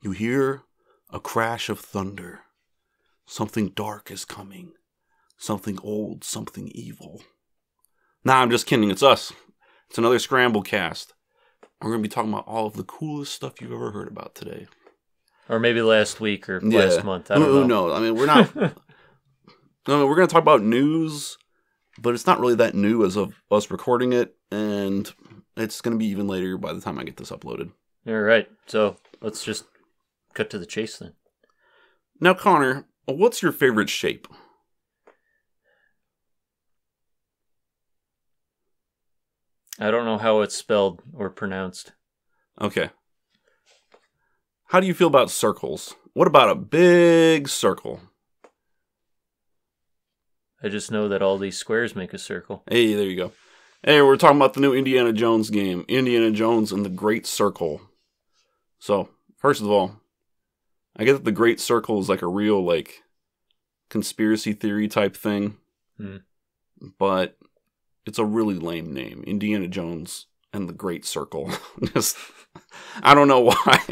You hear a crash of thunder. Something dark is coming. Something old, something evil. Nah, I'm just kidding. It's us. It's another Scramble cast. We're going to be talking about all of the coolest stuff you've ever heard about today. Or maybe last week or last month. I don't know. Who knows? I mean, we're not... No, we're going to talk about news, but it's not really that new as of us recording it, and it's going to be even later by the time I get this uploaded. All right. So let's just cut to the chase then. Now, Connor, what's your favorite shape? I don't know how it's spelled or pronounced. Okay. How do you feel about circles? What about a big circle? I just know that all these squares make a circle. Hey, there you go. Hey, we're talking about the new Indiana Jones game, Indiana Jones and the Great Circle. So, first of all, I get that the Great Circle is like a real, like, conspiracy theory type thing. But it's a really lame name. Indiana Jones and the Great Circle. Just, I don't know why.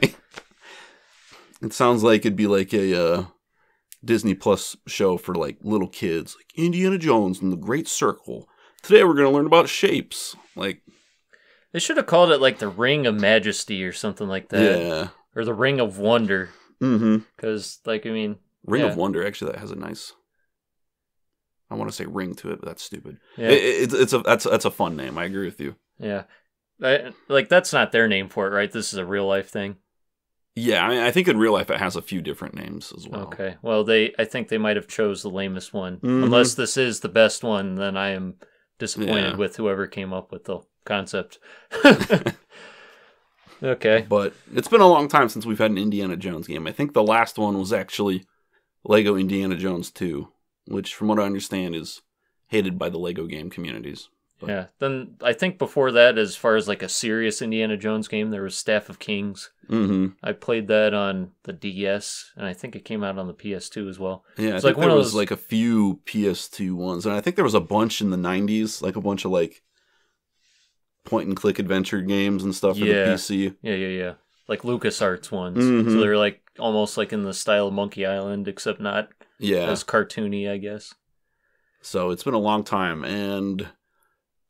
It sounds like it'd be like a Disney Plus show for like little kids. Like Indiana Jones and the Great Circle. Today we're going to learn about shapes. Like, they should have called it like the Ring of Majesty or something like that. Yeah. Or the Ring of Wonder. Because, like, I mean... Ring of Wonder, actually, that has a nice... I want to say ring to it, but that's stupid. Yeah. That's a fun name. I agree with you. Yeah. That's not their name for it, right? This is a real life thing. Yeah, I mean, I think in real life it has a few different names as well. Okay. Well, I think they might have chose the lamest one. Unless this is the best one, then I am disappointed with whoever came up with the concept. Okay. But it's been a long time since we've had an Indiana Jones game. I think the last one was actually Lego Indiana Jones 2. Which, from what I understand, is hated by the Lego game communities. But. Yeah, then I think before that, as far as like a serious Indiana Jones game, there was Staff of Kings. I played that on the DS, and I think it came out on the PS2 as well. Yeah, I think there was like a few PS2 ones, and I think there was a bunch in the 90s, like a bunch of like point-and-click adventure games and stuff for the PC. Yeah. Like LucasArts ones. So they're like almost like in the style of Monkey Island, except not... as cartoony, I guess. So it's been a long time, and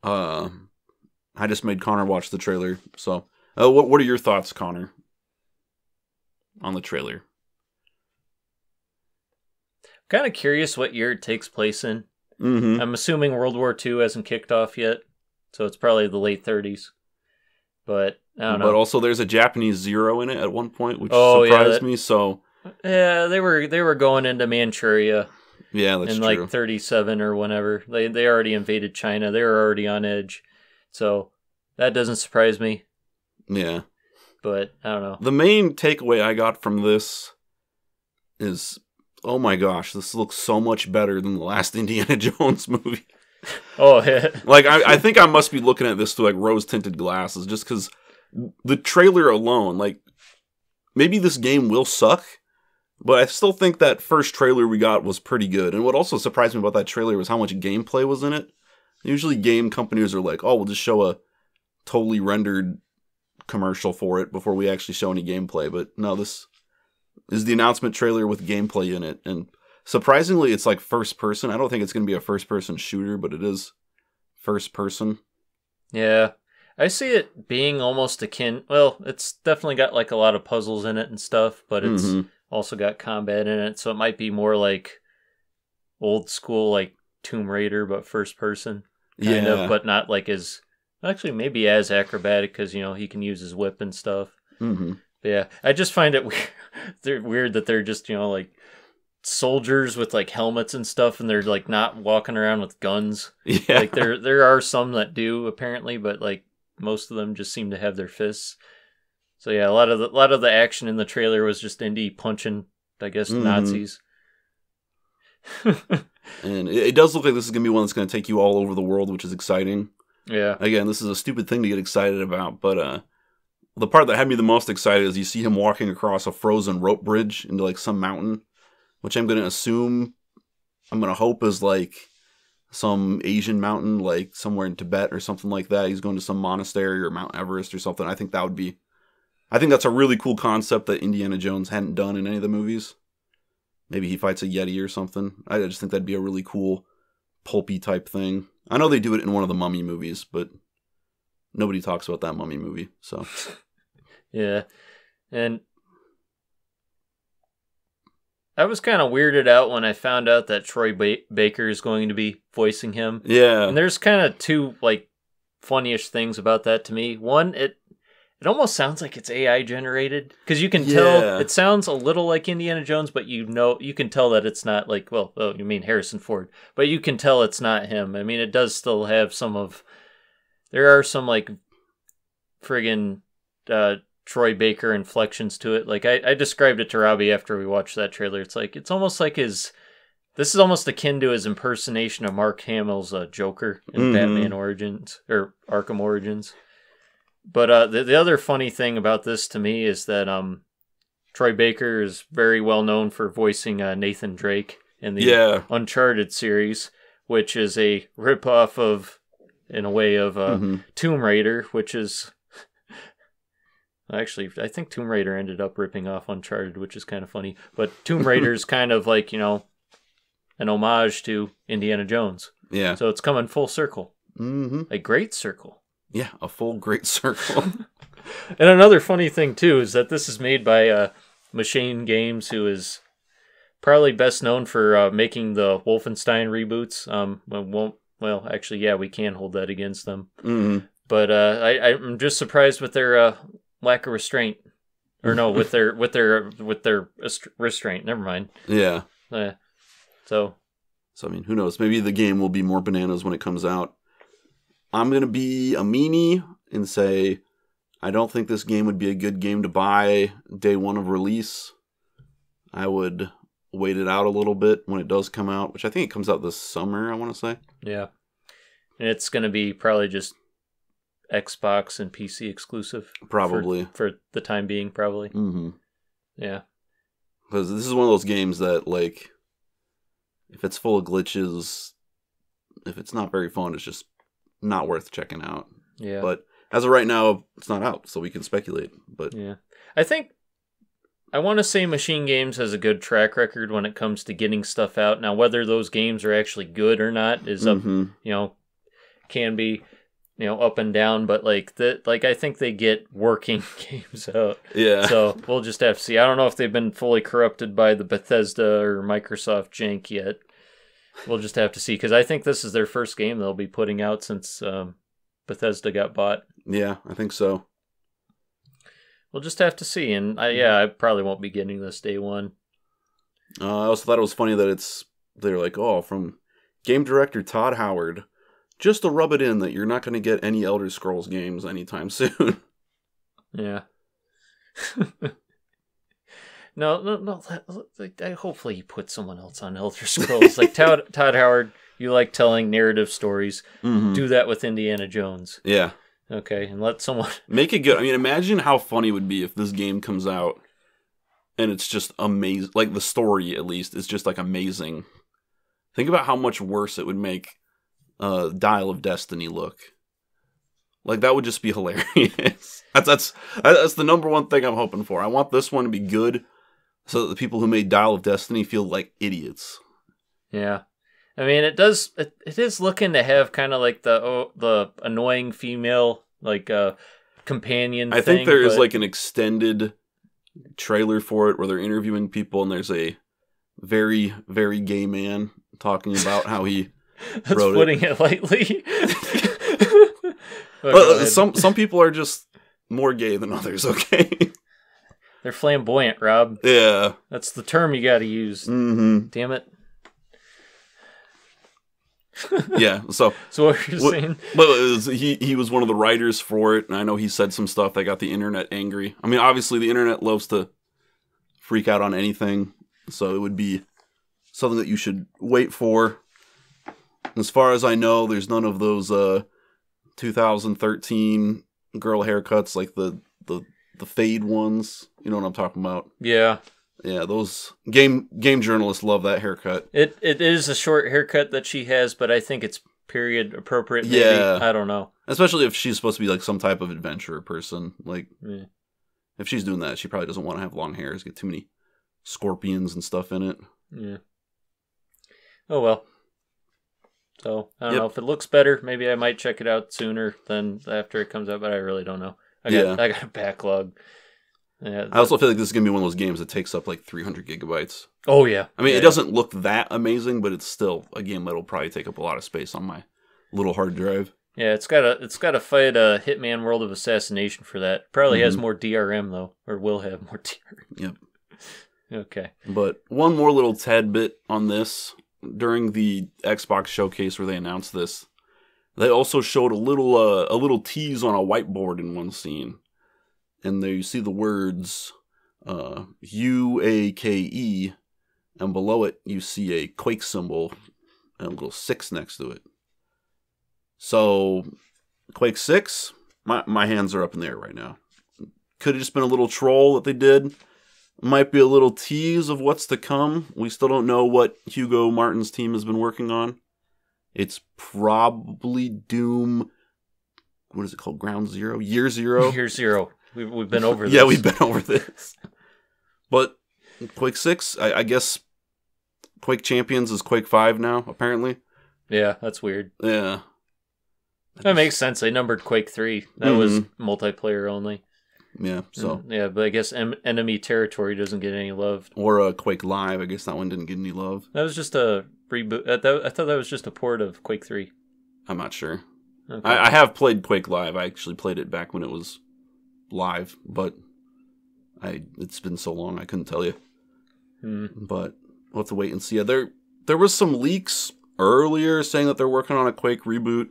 I just made Connor watch the trailer. So, what are your thoughts, Connor, on the trailer? I'm kind of curious what year it takes place in. I'm assuming World War II hasn't kicked off yet, so it's probably the late 30s. But I don't know. But also, there's a Japanese zero in it at one point, which surprised me. So. Yeah, they were going into Manchuria. Yeah, that's true. In like 37 or whenever. They already invaded China. They were already on edge. So that doesn't surprise me. Yeah. But I don't know. The main takeaway I got from this is, oh my gosh, this looks so much better than the last Indiana Jones movie. Oh, yeah. Like, I think I must be looking at this through like rose-tinted glasses just because the trailer alone, like, maybe this game will suck. But I still think that first trailer we got was pretty good. And what also surprised me about that trailer was how much gameplay was in it. Usually game companies are like, oh, we'll just show a totally rendered commercial for it before we actually show any gameplay. But no, this is the announcement trailer with gameplay in it. And surprisingly, it's like first person. I don't think it's going to be a first person shooter, but it is first person. Yeah. I see it being almost akin. Well, it's definitely got like a lot of puzzles in it and stuff, but it's also got combat in it, so it might be more like old school, like Tomb Raider, but first person, kind of, but not like as actually maybe as acrobatic because he can use his whip and stuff. But yeah, I just find it weird. They're weird that they're just like soldiers with like helmets and stuff, and they're like not walking around with guns. Yeah, like there are some that do apparently, but like most of them just seem to have their fists. So yeah, a lot of the action in the trailer was just Indy punching, I guess, Nazis. And it does look like this is going to be one that's going to take you all over the world, which is exciting. Yeah. Again, this is a stupid thing to get excited about, but the part that had me the most excited is you see him walking across a frozen rope bridge into like some mountain, which I'm going to hope is like some Asian mountain, like somewhere in Tibet or something like that. He's going to some monastery or Mount Everest or something. I think that would be I think that's a really cool concept that Indiana Jones hadn't done in any of the movies. Maybe he fights a Yeti or something. I just think that'd be a really cool, pulpy type thing. I know they do it in one of the Mummy movies, but nobody talks about that Mummy movie, so. Yeah. And I was kind of weirded out when I found out that Troy Baker is going to be voicing him. Yeah. And there's kind of two, like, funnyish things about that to me. One, it almost sounds like it's AI generated, because you can tell it sounds a little like Indiana Jones, but you can tell that it's not like, well, you mean Harrison Ford, but you can tell it's not him. I mean, it does still have there are some like friggin' Troy Baker inflections to it. Like I described it to Robbie after we watched that trailer. It's almost like this is almost akin to his impersonation of Mark Hamill's Joker in Batman Origins or Arkham Origins. But the other funny thing about this to me is that Troy Baker is very well known for voicing Nathan Drake in the Uncharted series, which is a ripoff of, in a way, of Tomb Raider, which is... Actually, I think Tomb Raider ended up ripping off Uncharted, which is kind of funny. But Tomb Raider's kind of like, an homage to Indiana Jones. Yeah. So it's coming full circle. Mm-hmm. A great circle. Yeah, a full great circle. And another funny thing, too, is that this is made by Machine Games, who is probably best known for making the Wolfenstein reboots. We can hold that against them. Mm-hmm. But I'm just surprised with their lack of restraint. Or no, with their restraint. Never mind. Yeah. So, I mean, who knows? Maybe the game will be more bananas when it comes out. I'm going to be a meanie and say I don't think this game would be a good game to buy day one of release. I would wait it out a little bit when it does come out, which I think it comes out this summer, I want to say. Yeah. And it's going to be probably just Xbox and PC exclusive. Probably. For the time being, probably. Mm-hmm. Yeah. Because this is one of those games that, like, if it's full of glitches, if it's not very fun, it's just not worth checking out. Yeah. But as of right now, it's not out, so we can speculate. But yeah. I want to say Machine Games has a good track record when it comes to getting stuff out. Now, whether those games are actually good or not is up, can be, up and down, but I think they get working games out. Yeah. So we'll just have to see. I don't know if they've been fully corrupted by the Bethesda or Microsoft jank yet. We'll just have to see, because I think this is their first game they'll be putting out since Bethesda got bought. Yeah, I think so. We'll just have to see, and I probably won't be getting this day one. I also thought it was funny that they're like, from game director Todd Howard, just to rub it in that you're not going to get any Elder Scrolls games anytime soon. Yeah. No. Hopefully you put someone else on Elder Scrolls. Like Todd Howard, you like telling narrative stories. Mm-hmm. Do that with Indiana Jones. Yeah. Okay, and let someone... Make it good. I mean, imagine how funny it would be if this game comes out and it's just amazing. Like, the story, at least, is just, like, amazing. Think about how much worse it would make Dial of Destiny look. Like, that would just be hilarious. That's the number one thing I'm hoping for. I want this one to be good so that the people who made Dial of Destiny feel like idiots. Yeah. I mean, it is looking to have kind of like the annoying female, like, companion thing. I think there is, like, an extended trailer for it where they're interviewing people and there's a very, very gay man talking about how he That's wrote putting it lightly. Some people are just more gay than others, okay? They're flamboyant, Rob. Yeah. That's the term you got to use. Mm-hmm. Damn it. Yeah, so what you're saying? Well, he was one of the writers for it, and I know he said some stuff that got the internet angry. I mean, obviously the internet loves to freak out on anything, so it would be something that you should wait for. As far as I know, there's none of those 2013 girl haircuts like the fade ones. You know what I'm talking about? Yeah. Yeah, those game journalists love that haircut. It is a short haircut that she has, but I think it's period appropriate. Maybe. Yeah, I don't know. Especially if she's supposed to be like some type of adventurer person. Like, If she's doing that, she probably doesn't want to have long hairs, get too many scorpions and stuff in it. Yeah. Oh, well. So, I don't know. If it looks better, maybe I might check it out sooner than after it comes out, but I really don't know. I got a backlog. Yeah, I also feel like this is going to be one of those games that takes up like 300 gigabytes. Oh, yeah. I mean, it doesn't look that amazing, but it's still a game that'll probably take up a lot of space on my little hard drive. Yeah, it's got to fight a Hitman World of Assassination for that. Probably has more DRM, though, or will have more DRM. Yep. Okay. But one more little tad bit on this. During the Xbox showcase where they announced this, they also showed a little tease on a whiteboard in one scene. And there you see the words UAKE, and below it you see a Quake symbol and a little 6 next to it. So, Quake 6, my hands are up in the air right now. Could have just been a little troll that they did. Might be a little tease of what's to come. We still don't know what Hugo Martin's team has been working on. It's probably Doom. What is it called? Ground Zero? Year Zero? Year Zero. We've been over this. Yeah, we've been over this. But Quake 6, I guess Quake Champions is Quake 5 now, apparently. Yeah, that's weird. Yeah. That makes sense. They numbered Quake 3. That was multiplayer only. Yeah, so. Yeah, but I guess Enemy Territory doesn't get any love. Or Quake Live, I guess that one didn't get any love. That was just a reboot. I thought that was just a port of Quake 3. I'm not sure. Okay. I have played Quake Live. I actually played it back when it was live, but it's been so long I couldn't tell you. But we'll have to wait and see. There was some leaks earlier saying that they're working on a Quake reboot.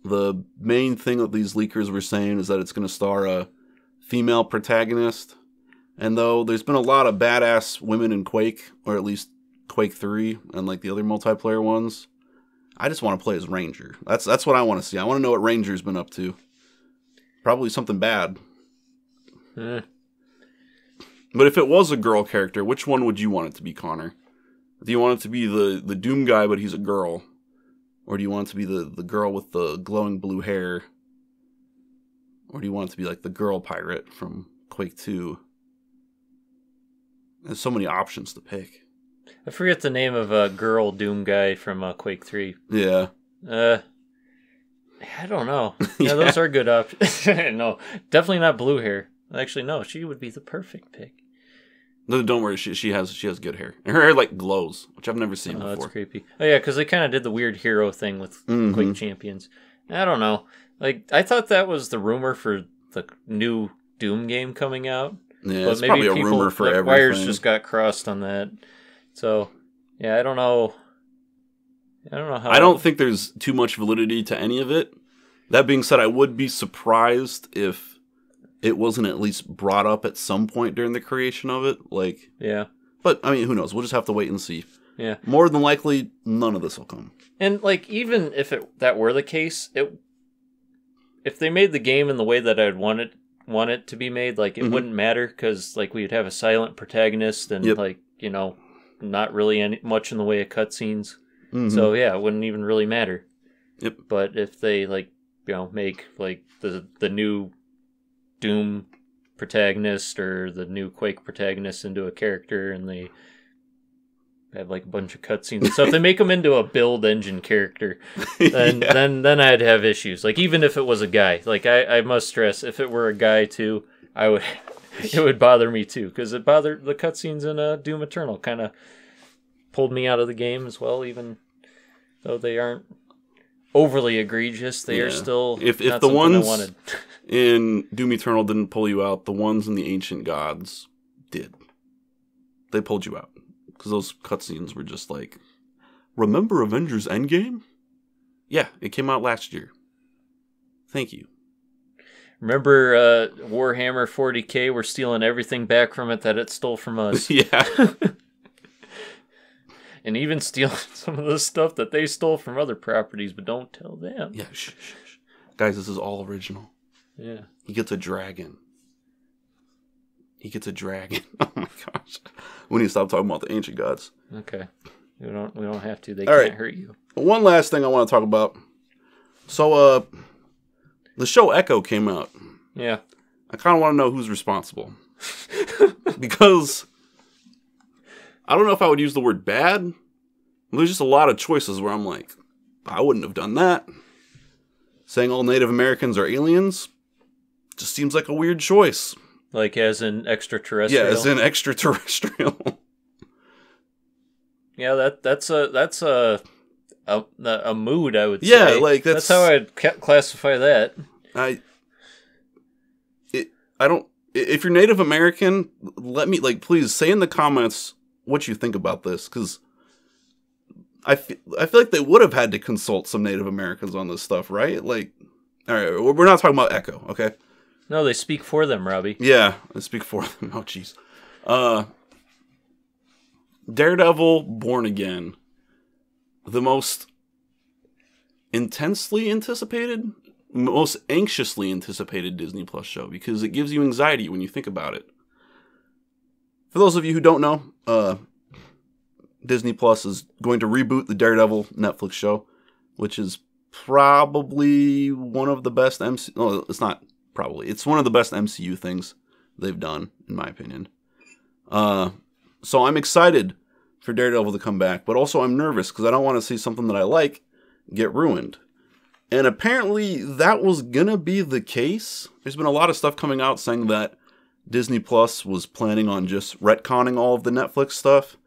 The main thing that these leakers were saying is that it's going to star a female protagonist. And though there's been a lot of badass women in Quake, or at least Quake 3 and like the other multiplayer ones, I just want to play as Ranger. That's what I want to see. I want to know what Ranger's been up to. Probably something bad. But if it was a girl character, which one would you want it to be, Connor? Do you want it to be the Doom guy, but he's a girl? Or do you want it to be the girl with the glowing blue hair? Or do you want it to be like the girl pirate from Quake 2? There's so many options to pick. I forget the name of a girl Doom guy from Quake 3. Yeah. I don't know. Yeah, those are good options. No, definitely not blue hair. Actually, no, she would be the perfect pick. No, don't worry. She has good hair. And her hair like glows, which I've never seen before. That's creepy. Oh yeah, because they kind of did the weird hero thing with Quake Champions. I don't know. Like I thought that was the rumor for the new Doom game coming out. Yeah, but it's probably a rumor for everything. Wires just got crossed on that. So yeah, I don't know. How. I don't think there's too much validity to any of it. That being said, I would be surprised if it wasn't at least brought up at some point during the creation of it. Like, yeah. But, I mean, who knows? We'll just have to wait and see. Yeah. More than likely, none of this will come. And, like, even if that were the case, if they made the game in the way that I'd want it to be made, like, it wouldn't matter, because, like, we'd have a silent protagonist and, like, you know, not really much in the way of cutscenes. So, yeah, it wouldn't even really matter. Yep. But if they, like, you know, make, like, the new Doom protagonist or the new Quake protagonist into a character and they have like a bunch of cutscenes. So if they make him into a build engine character, then I'd have issues. Like even if it was a guy, like I must stress, if it were a guy too, it would bother me too, because it bothered the cutscenes in Doom Eternal kind of pulled me out of the game as well, even though they aren't overly egregious. They are still if not the something ones I wanted. in Doom Eternal didn't pull you out, the ones in the Ancient Gods did. They pulled you out. Because those cutscenes were just like, remember Avengers Endgame? Yeah, it came out last year. Thank you. Remember Warhammer 40K? We're stealing everything back from it that it stole from us. Yeah. And even stealing some of the stuff that they stole from other properties, but don't tell them. Yeah, shh. Guys, this is all original. Yeah. He gets a dragon. Oh my gosh. We need to stop talking about the Ancient Gods. Okay. We don't have to. They all can't hurt you. One last thing I want to talk about. So, the show Echo came out. Yeah. I kind of want to know who's responsible. Because I don't know if I would use the word bad. There's just a lot of choices where I'm like, I wouldn't have done that. Saying all Native Americans are aliens just seems like a weird choice. Like as in extraterrestrial? Yeah, as in extraterrestrial. Yeah, that's a mood, I would say. Yeah, like that's how I'd classify that. If you're Native American, please say in the comments what you think about this, because I feel like they would have had to consult some Native Americans on this stuff, right? Like, all right, we're not talking about Echo, okay? No, they speak for them, Robbie. Yeah, they speak for them. Oh, jeez. Daredevil Born Again. The most intensely anticipated, most anxiously anticipated Disney Plus show, because it gives you anxiety when you think about it. For those of you who don't know, Disney Plus is going to reboot the Daredevil Netflix show, which is probably one of the best it's not probably. It's one of the best MCU things they've done, in my opinion. So I'm excited for Daredevil to come back, but also I'm nervous because I don't want to see something that I like get ruined. And apparently that was gonna be the case. There's been a lot of stuff coming out saying that Disney Plus was planning on just retconning all of the Netflix stuff,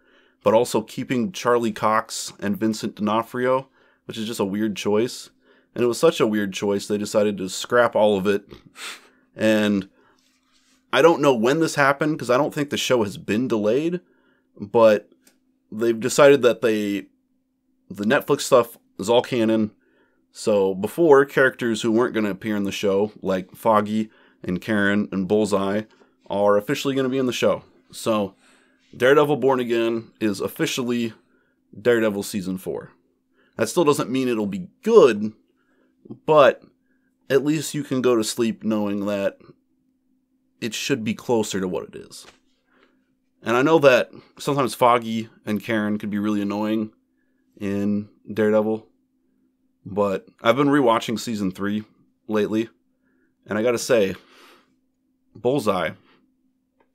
but also keeping Charlie Cox and Vincent D'Onofrio, which is just a weird choice. And it was such a weird choice, they decided to scrap all of it. And I don't know when this happened, because I don't think the show has been delayed, but they've decided that the Netflix stuff is all canon. So before, characters who weren't going to appear in the show, like Foggy and Karen and Bullseye, are officially going to be in the show. So Daredevil Born Again is officially Daredevil Season 4. That still doesn't mean it'll be good, but at least you can go to sleep knowing that it should be closer to what it is. And I know that sometimes Foggy and Karen could be really annoying in Daredevil, but I've been rewatching Season 3 lately, and I gotta say, Bullseye,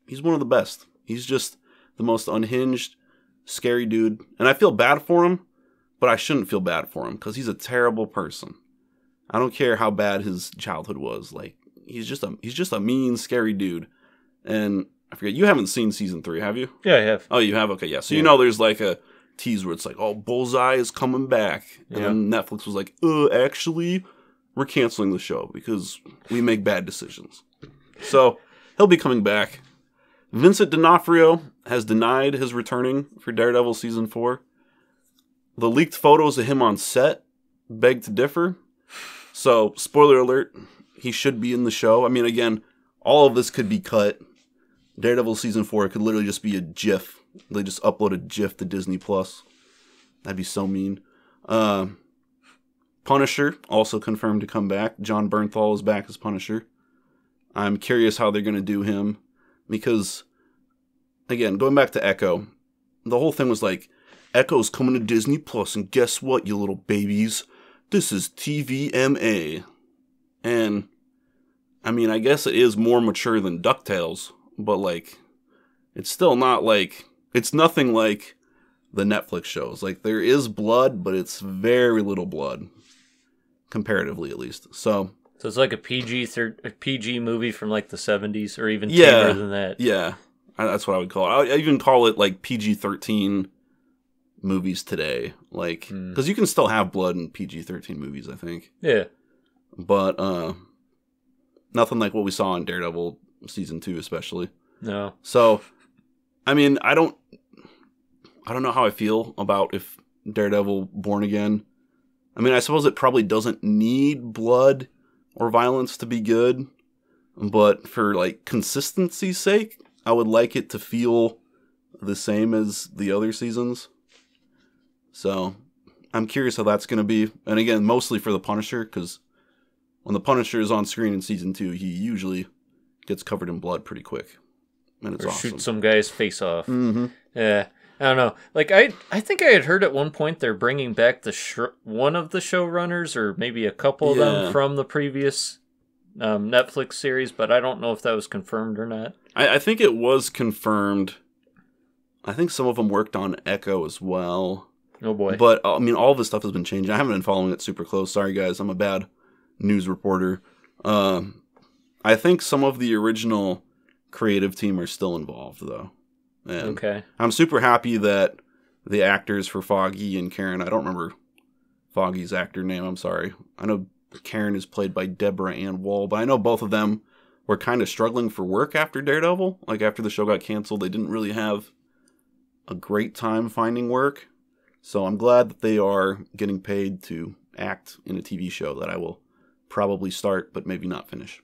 he's one of the best. He's just the most unhinged, scary dude, and I feel bad for him, but I shouldn't feel bad for him, because he's a terrible person. I don't care how bad his childhood was. Like, he's just a mean, scary dude. And I forget, you haven't seen Season 3, have you? Yeah, I have. Oh, you have? Okay, yeah. So you know there's like a tease where it's like, oh, Bullseye is coming back. And then Netflix was like, actually, we're canceling the show because we make bad decisions. So he'll be coming back. Vincent D'Onofrio has denied his returning for Daredevil Season 4. The leaked photos of him on set beg to differ. So, spoiler alert, he should be in the show. I mean, again, all of this could be cut. Daredevil Season 4 could literally just be a GIF. They just upload a GIF to Disney+. That'd be so mean. Punisher, also confirmed to come back. Jon Bernthal is back as Punisher. I'm curious how they're going to do him. Because, again, going back to Echo, the whole thing was like, Echo's coming to Disney+, and guess what, you little babies? This is TVMA. And, I mean, I guess it is more mature than DuckTales, but, like, it's still not like, it's nothing like the Netflix shows. Like, there is blood, but it's very little blood. Comparatively, at least. So it's like a PG movie from, like, the 70s, or even tamer than that. Yeah, that's what I would call it. I even call it, like, PG-13 movies today, like, because you can still have blood in PG-13 movies, I think. Yeah, but nothing like what we saw in Daredevil Season 2, especially. No. So, I mean, I don't know how I feel about if Daredevil Born Again. I mean, I suppose it probably doesn't need blood or violence to be good, but for, like, consistency's sake, I would like it to feel the same as the other seasons. So, I'm curious how that's going to be. And again, mostly for the Punisher, because when the Punisher is on screen in Season 2, he usually gets covered in blood pretty quick. And it's awesome. Shoot some guy's face off. Mm-hmm. Yeah. I don't know. Like, I think I had heard at one point they're bringing back one of the showrunners, or maybe a couple of them from the previous Netflix series, but I don't know if that was confirmed or not. I think it was confirmed. I think some of them worked on Echo as well. Oh boy. But, I mean, all this stuff has been changing. I haven't been following it super close. Sorry, guys. I'm a bad news reporter. I think some of the original creative team are still involved, though. And okay. I'm super happy that the actors for Foggy and Karen, I don't remember Foggy's actor name, I'm sorry. I know Karen is played by Deborah Ann Wall, but I know both of them were kind of struggling for work after Daredevil. Like, after the show got canceled, they didn't really have a great time finding work. So I'm glad that they are getting paid to act in a TV show that I will probably start, but maybe not finish.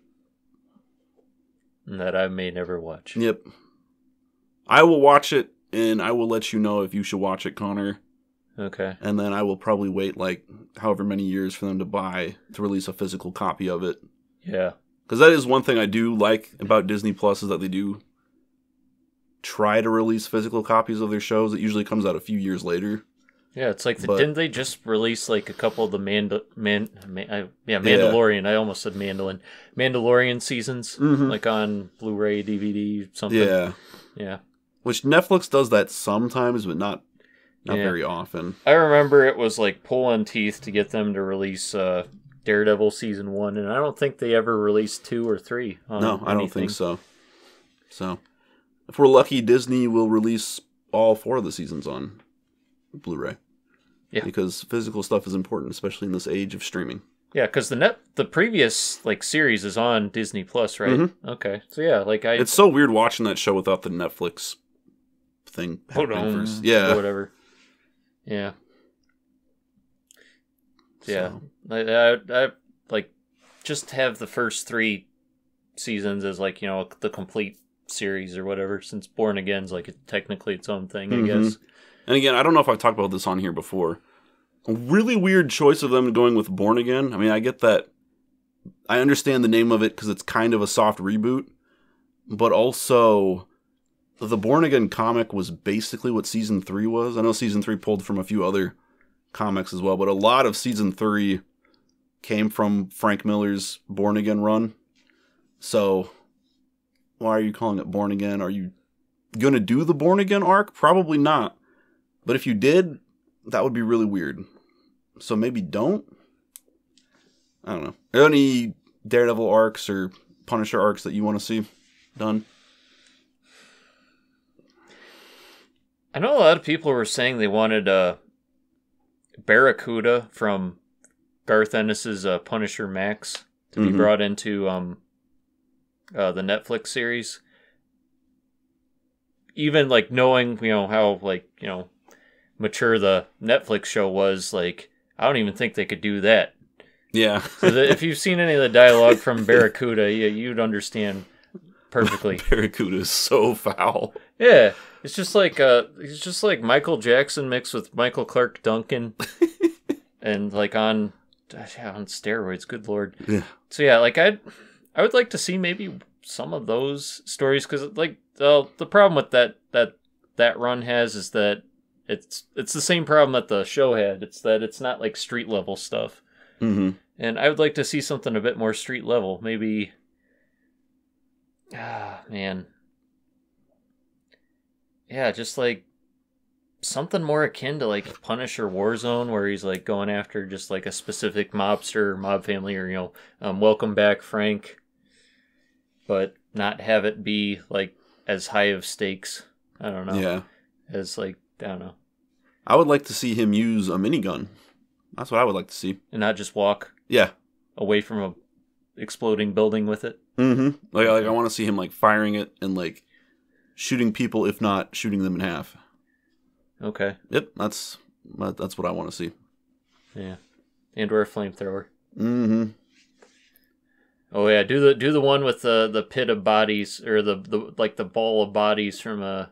That I may never watch. Yep. I will watch it, and I will let you know if you should watch it, Connor. Okay. And then I will probably wait, like, however many years for them to release a physical copy of it. Yeah. Because that is one thing I do like about Disney Plus, is that they do try to release physical copies of their shows. It usually comes out a few years later. Yeah, it's like, didn't they just release, like, a couple of the Mandalorian, I almost said Mandolin, Mandalorian seasons, like on Blu-ray, DVD, something. Yeah. Yeah. Which Netflix does that sometimes, but not very often. I remember it was, like, pulling teeth to get them to release Daredevil Season 1, and I don't think they ever released 2 or 3 on No, I anything. don't think so. So, if we're lucky, Disney will release all 4 of the seasons on Blu-ray. Yeah. Because physical stuff is important, especially in this age of streaming. Yeah, because the previous, like, series is on Disney Plus, right? Mm-hmm. Okay. So, yeah, like, It's so weird watching that show without the Netflix thing happening first. Yeah. Or whatever. Yeah. Yeah. I like, just have the first 3 seasons as, like, you know, the complete series or whatever, since Born Again's, like, technically its own thing, I guess. And again, I don't know if I've talked about this on here before. A really weird choice of them going with Born Again. I mean, I get that. I understand the name of it because it's kind of a soft reboot. But also, the Born Again comic was basically what Season 3 was. I know Season 3 pulled from a few other comics as well, but a lot of Season 3 came from Frank Miller's Born Again run. So, why are you calling it Born Again? Are you going to do the Born Again arc? Probably not. But if you did, that would be really weird. So maybe don't? I don't know. Are there any Daredevil arcs or Punisher arcs that you want to see done? I know a lot of people were saying they wanted Barracuda from Garth Ennis's Punisher Max to be brought into the Netflix series. Even, like, knowing, you know, how, like, you know, mature the Netflix show was, like, I don't even think they could do that. Yeah. So if you've seen any of the dialogue from Barracuda, you'd understand perfectly. Barracuda is so foul. Yeah, it's just like Michael Jackson mixed with Michael Clark Duncan, and, like, on steroids. Good Lord. Yeah. So yeah, like, I would like to see maybe some of those stories, because, like, the problem with that run is that it's the same problem that the show had. It's that it's not, like, street level stuff. And I would like to see something a bit more street level. Maybe, man, yeah, just, like, something more akin to, like, Punisher Warzone, where he's, like, going after just, like, a specific mobster, mob family, or, you know, Welcome Back Frank, but not have it be, like, as high of stakes. I don't know. Yeah. As, like, I don't know. I would like to see him use a minigun. That's what I would like to see. And not just walk Yeah. away from a exploding building with it. Like I want to see him, like, firing it and, like, shooting people, if not shooting them in half. Okay. Yep, that's what I want to see. Yeah. And/or a flamethrower. Oh yeah, do the one with the pit of bodies, or the like, the ball of bodies from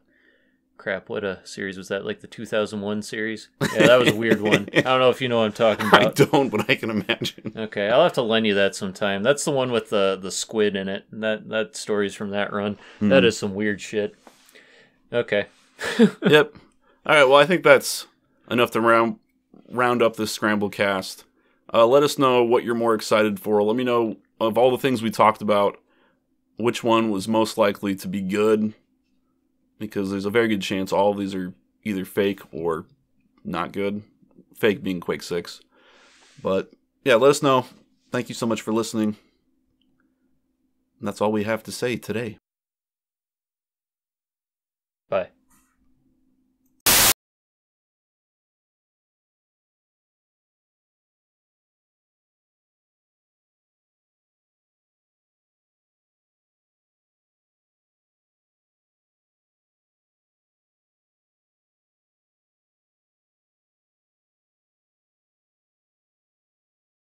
crap, what series was that? Like the 2001 series? Yeah, that was a weird one. I don't know if you know what I'm talking about. I don't, but I can imagine. Okay, I'll have to lend you that sometime. That's the one with the squid in it. That story's from that run. That is some weird shit. Okay. Yep. All right, well, I think that's enough to round up this Scramble cast. Let us know what you're more excited for. Let me know of all the things we talked about, which one was most likely to be good, because there's a very good chance all of these are either fake or not good. Fake being Quake 6. But yeah, let us know. Thank you so much for listening. And that's all we have to say today.